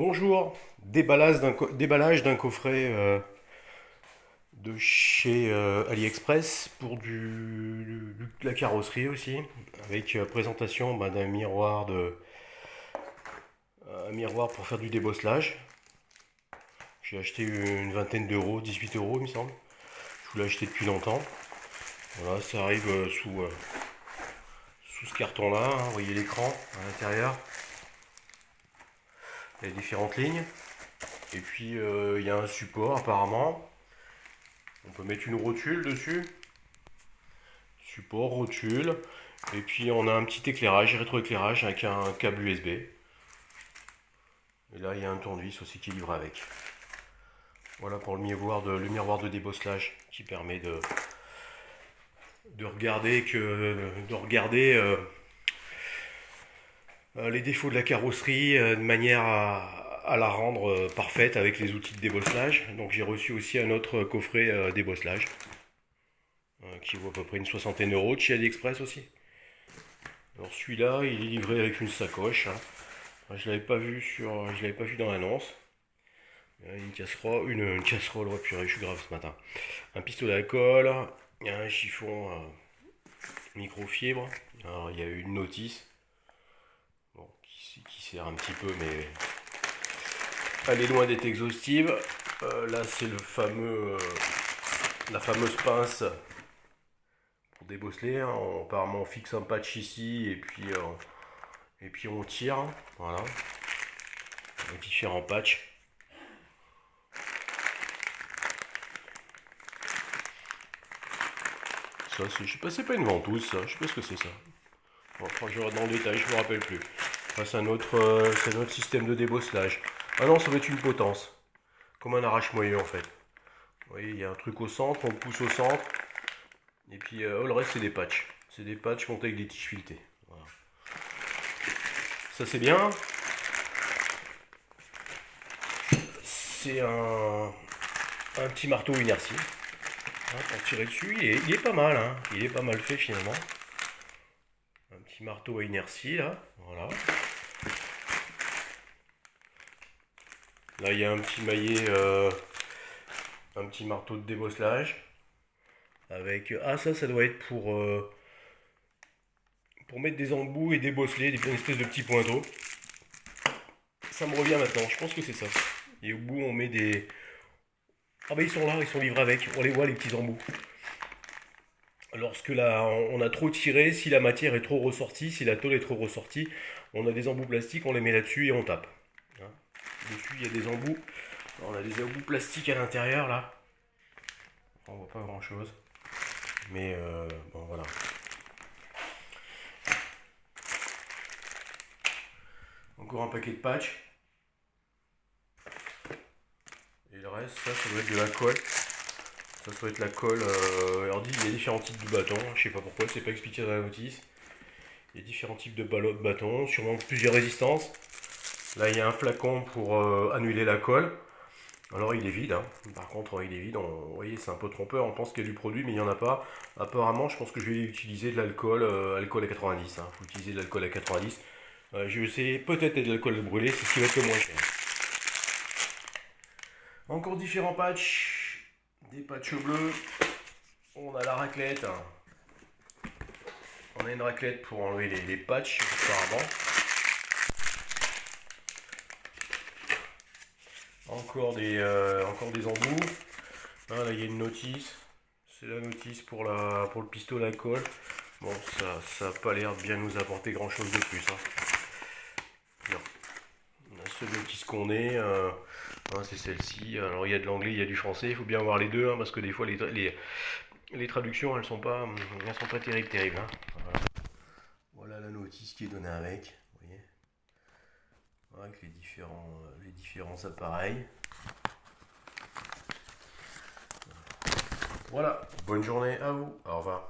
Bonjour, déballage d'un coffret de chez AliExpress pour de la carrosserie aussi, avec présentation un miroir pour faire du débosselage. J'ai acheté une vingtaine d'euros, 18 euros il me semble. Je voulais acheter depuis longtemps. Voilà, ça arrive sous ce carton-là, hein. Vous voyez l'écran à l'intérieur, les différentes lignes. Et puis il y a un support apparemment. On peut mettre une rotule dessus. Support, rotule. Et puis on a un petit éclairage, rétroéclairage avec un câble USB. Et là il y a un tournevis aussi qui est livré avec. Voilà pour le miroir de débosselage qui permet de regarder les défauts de la carrosserie de manière à la rendre parfaite avec les outils de débosselage. Donc j'ai reçu aussi un autre coffret débosselage qui vaut à peu près une soixantaine d'euros de chez AliExpress aussi. Alors celui-là, il est livré avec une sacoche, hein. Je l'avais pas vu dans l'annonce. Une casserole, ouais, purée, je suis grave ce matin. Un pistolet à colle, il y a un chiffon microfibre. Alors il y a une notice, bon, qui sert un petit peu, mais elle est loin d'être exhaustive. Là c'est la fameuse pince pour débosseler, hein. Apparemment on fixe un patch ici et puis on tire, voilà, les différents patchs. Ça, je sais pas, c'est pas une ventouse ça, je sais pas ce que c'est ça. Bon, quand je regarde dans le détail, je me rappelle plus. Enfin, c'est un autre système de débosselage. Ah non, ça va être une potence, comme un arrache-moyeu en fait. Vous voyez, il y a un truc au centre, on le pousse au centre, et puis le reste c'est des patchs. C'est des patchs montés avec des tiges filetées. Voilà. Ça c'est bien. C'est un petit marteau inertie, hein, pour tirer dessus. Il est pas mal, hein. Il est pas mal fait finalement. Un petit marteau à inertie là, voilà. Là il y a un petit maillet, un petit marteau de débosselage. Avec. Ah ça doit être pour mettre des embouts et débosseler, des espèces de petits pointeaux. Ça me revient maintenant, je pense que c'est ça. Et au bout on met des. Ah bah ils sont là, ils sont livrés avec, on les voit les petits embouts. Lorsque on a trop tiré, si la matière est trop ressortie, si la tôle est trop ressortie, on a des embouts plastiques, on les met là-dessus et on tape, hein. Dessus il y a des embouts. On a des embouts plastiques à l'intérieur là. On voit pas grand chose. Mais bon voilà. Encore un paquet de patchs. Et le reste, ça doit être de la colle. Ça doit être la colle. Alors il y a différents types de bâtons. Je sais pas pourquoi, c'est pas expliqué dans la notice. Il y a différents types de bâtons, sûrement plusieurs résistances. Là il y a un flacon pour annuler la colle. Alors il est vide, hein. Par contre il est vide, vous voyez c'est un peu trompeur, on pense qu'il y a du produit mais il n'y en a pas. Apparemment je pense que je vais utiliser de l'alcool, alcool à 90, hein. Faut utiliser de l'alcool à 90. Je vais essayer peut-être de l'alcool brûlé, c'est ce qui va être le moins cher. Encore différents patchs, des patchs bleus. On a la raclette, hein. On a une raclette pour enlever les patchs apparemment. Encore des embouts. Ah, là il y a une notice. C'est la notice pour le pistolet à colle. Bon, ça n'a pas l'air de bien nous apporter grand chose de plus, hein. Non. La seule notice qu'on ait, hein, c'est celle-ci. Alors il y a de l'anglais, il y a du français. Il faut bien voir les deux, hein, parce que des fois les traductions elles sont pas terribles, hein. Voilà la notice qui est donnée avec. Vous voyez, avec les différents appareils. Voilà, bonne journée à vous, au revoir.